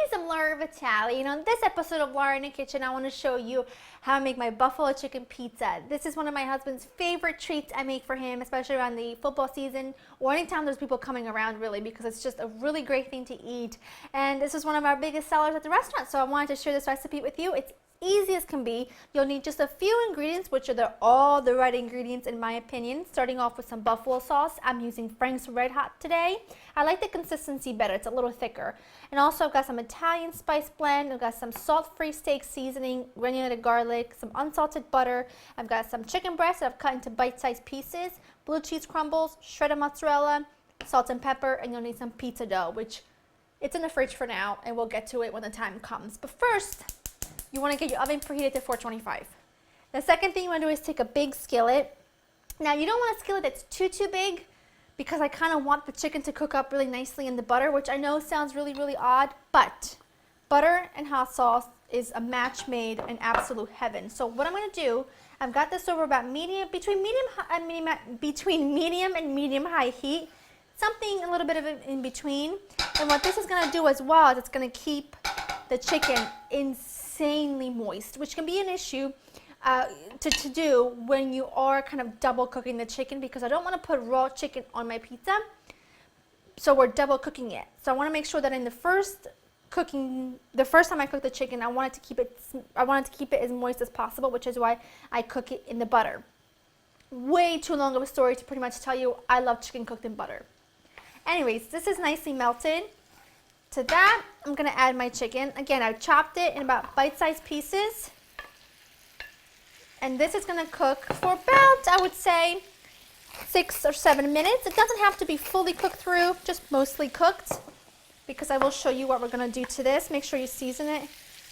guys, I'm Laura Vitale, and on this episode of Laura in the Kitchen, I want to show you how I make my buffalo chicken pizza. This is one of my husband's favorite treats I make for him, especially around the football season or anytime there's people coming around, really, because it's just a really great thing to eat. And this is one of our biggest sellers at the restaurant, so I wanted to share this recipe with you. It's easy as can be. You'll need just a few ingredients, which are all the right ingredients in my opinion. Starting off with some buffalo sauce. I'm using Frank's Red Hot today. I like the consistency better, it's a little thicker. And also I've got some Italian spice blend, I've got some salt-free steak seasoning, granulated garlic, some unsalted butter, I've got some chicken breast that I've cut into bite-sized pieces, blue cheese crumbles, shredded mozzarella, salt and pepper, and you'll need some pizza dough, which it's in the fridge for now, and we'll get to it when the time comes. But first, you want to get your oven preheated to 425. The second thing you want to do is take a big skillet. Now you don't want a skillet that's too big because I kind of want the chicken to cook up really nicely in the butter, which I know sounds really odd, but butter and hot sauce is a match made in absolute heaven. So what I'm going to do, I've got this over about between medium and medium high heat, something a little bit of in between. And what this is going to do as well is it's going to keep the chicken insanely moist, which can be an issue to do when you are kind of double cooking the chicken, because I don't want to put raw chicken on my pizza, so we're double cooking it. So I want to make sure that in the first time I cook the chicken, I wanted to keep it as moist as possible, which is why I cook it in the butter. Way too long of a story to pretty much tell you I love chicken cooked in butter. Anyways, this is nicely melted. To that, I'm going to add my chicken. Again, I've chopped it in about bite-sized pieces. And this is going to cook for about, I would say, 6 or 7 minutes. It doesn't have to be fully cooked through, just mostly cooked, because I will show you what we're going to do to this. Make sure you season it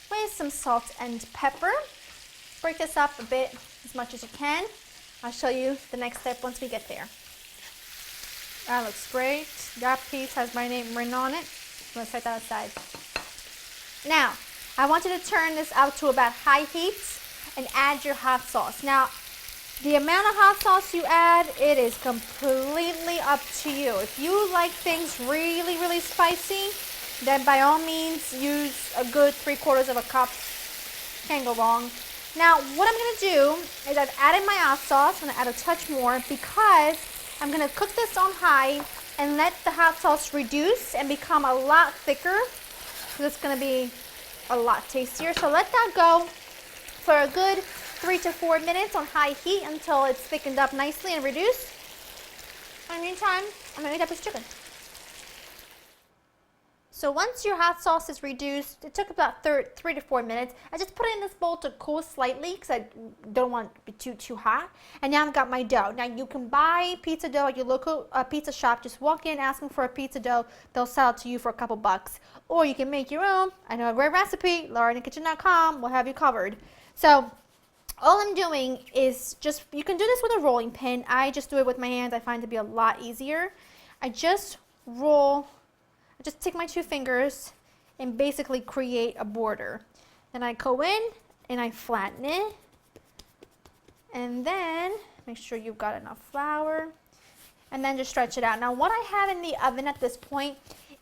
with some salt and pepper. Break this up a bit, as much as you can. I'll show you the next step once we get there. That looks great. That piece has my name written on it. I'm going to set that aside. Now, I want you to turn this out to about high heat and add your hot sauce. Now, the amount of hot sauce you add, it is completely up to you. If you like things really spicy, then by all means use a good 3/4 of a cup. Can't go wrong. Now, what I'm going to do is I've added my hot sauce. I'm going to add a touch more because I'm going to cook this on high and let the hot sauce reduce and become a lot thicker, because it's going to be a lot tastier. So let that go for a good 3 to 4 minutes on high heat until it's thickened up nicely and reduced. In the meantime, I'm going to eat up this chicken. So once your hot sauce is reduced, it took about 3 to 4 minutes. I just put it in this bowl to cool slightly because I don't want it to be too hot. And now I've got my dough. Now you can buy pizza dough at your local pizza shop. Just walk in, ask them for a pizza dough. They'll sell it to you for a couple bucks. Or you can make your own. I know a great recipe, laurainthekitchen.com will have you covered. So all I'm doing is you can do this with a rolling pin. I just do it with my hands. I find it to be a lot easier. I just take my 2 fingers and basically create a border. Then I go in and I flatten it. And then make sure you've got enough flour. And then just stretch it out. Now what I have in the oven at this point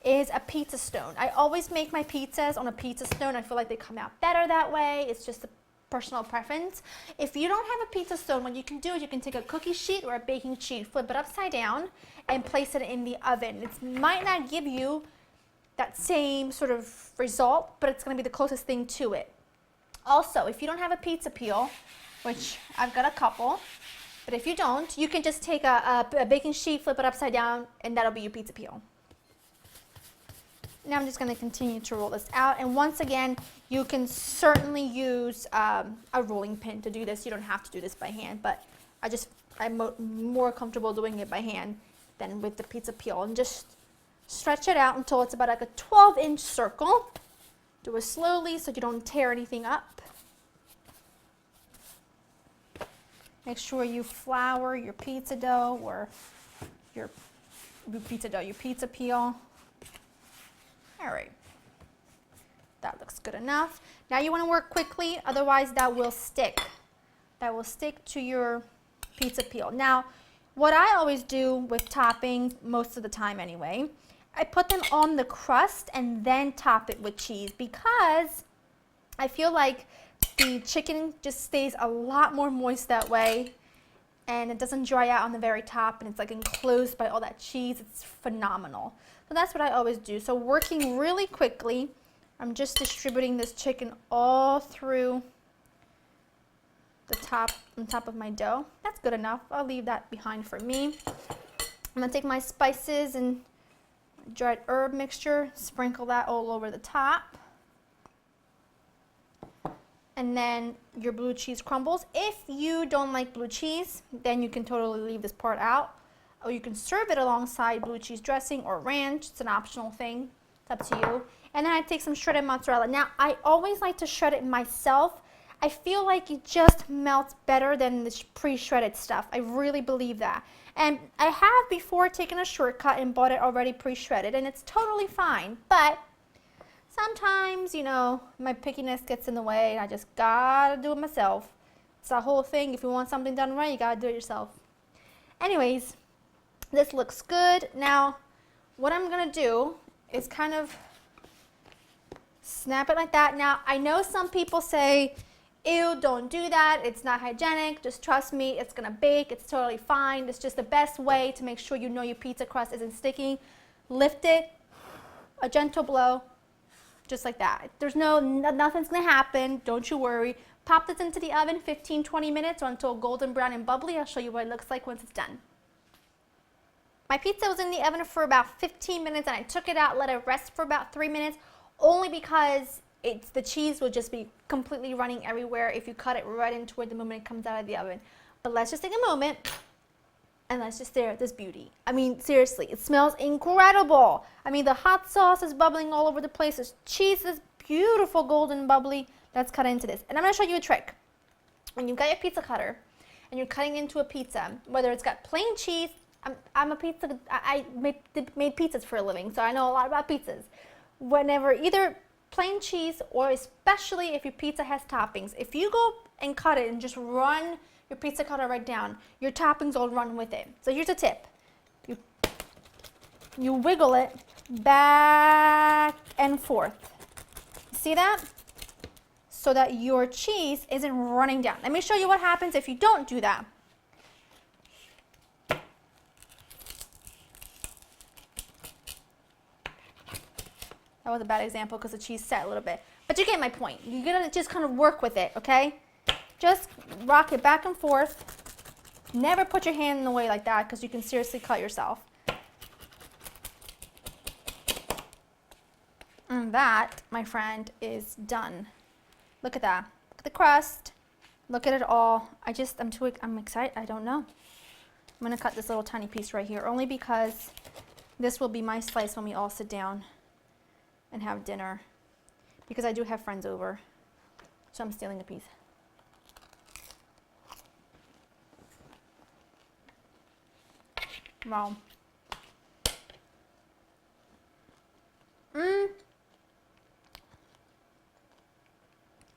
is a pizza stone. I always make my pizzas on a pizza stone. I feel like they come out better that way. It's just a personal preference. If you don't have a pizza stone, what you can do is you can take a cookie sheet or a baking sheet, flip it upside down, and place it in the oven. It might not give you that same sort of result, but it's going to be the closest thing to it. Also, if you don't have a pizza peel, which I've got a couple, but if you don't, you can just take a baking sheet, flip it upside down, and that'll be your pizza peel. Now I'm just going to continue to roll this out, and once again, you can certainly use a rolling pin to do this. You don't have to do this by hand, but I'm more comfortable doing it by hand than with the pizza peel. And just stretch it out until it's about like a 12-inch circle. Do it slowly so you don't tear anything up. Make sure you flour your pizza dough or your pizza peel. All right, that looks good enough. Now you want to work quickly, otherwise that will stick. That will stick to your pizza peel. Now, what I always do with toppings, most of the time anyway, I put them on the crust and then top it with cheese because I feel like the chicken just stays a lot more moist that way and it doesn't dry out on the very top and it's like enclosed by all that cheese. It's phenomenal. So that's what I always do. So working really quickly, I'm just distributing this chicken all through the top, on top of my dough. That's good enough. I'll leave that behind for me. I'm gonna take my spices and dried herb mixture, sprinkle that all over the top. And then your blue cheese crumbles. If you don't like blue cheese, then you can totally leave this part out. Or you can serve it alongside blue cheese dressing or ranch. It's an optional thing. It's up to you. And then I take some shredded mozzarella. Now, I always like to shred it myself. I feel like it just melts better than the pre-shredded stuff. I really believe that. And I have before taken a shortcut and bought it already pre-shredded, and it's totally fine. But sometimes, you know, my pickiness gets in the way, and I just gotta do it myself. It's a whole thing. If you want something done right, you gotta do it yourself. Anyways, this looks good. Now, what I'm gonna do is kind of snap it like that. Now, I know some people say, ew, don't do that, it's not hygienic, just trust me, it's gonna bake, it's totally fine. It's just the best way to make sure you know your pizza crust isn't sticking. Lift it, a gentle blow, just like that. There's nothing's gonna happen, don't you worry. Pop this into the oven 15-20 minutes or until golden brown and bubbly. I'll show you what it looks like once it's done. My pizza was in the oven for about 15 minutes and I took it out, let it rest for about 3 minutes, only because the cheese will just be completely running everywhere if you cut it right into it the moment it comes out of the oven. But let's just take a moment and let's just stare at this beauty. I mean, seriously, it smells incredible. I mean, the hot sauce is bubbling all over the place. This cheese is beautiful, golden, bubbly. Let's cut into this. And I'm going to show you a trick. When you've got your pizza cutter and you're cutting into a pizza, whether it's got plain cheese, I made pizzas for a living, so I know a lot about pizzas. Whenever either plain cheese or especially if your pizza has toppings, if you go and cut it and just run your pizza cutter right down, your toppings will run with it. So here's a tip. You wiggle it back and forth. See that? So that your cheese isn't running down. Let me show you what happens if you don't do that. That was a bad example because the cheese set a little bit. But you get my point. You're going to just kind of work with it, okay? Just rock it back and forth. Never put your hand in the way like that because you can seriously cut yourself. And that, my friend, is done. Look at that. Look at the crust. Look at it all. I'm excited. I don't know. I'm going to cut this little tiny piece right here only because this will be my slice when we all sit down and have dinner, because I do have friends over, so I'm stealing a piece. Wow.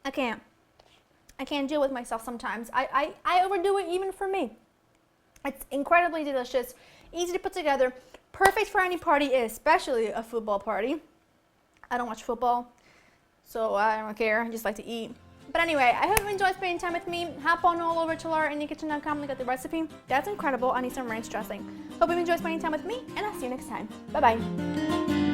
I can't deal with myself sometimes. I overdo it even for me. It's incredibly delicious, easy to put together, perfect for any party, especially a football party. I don't watch football, so I don't care. I just like to eat. But anyway, I hope you enjoyed spending time with me. Hop on all over to laurainthekitchen.com and get the recipe. That's incredible. I need some ranch dressing. Hope you enjoyed spending time with me, and I'll see you next time. Bye-bye.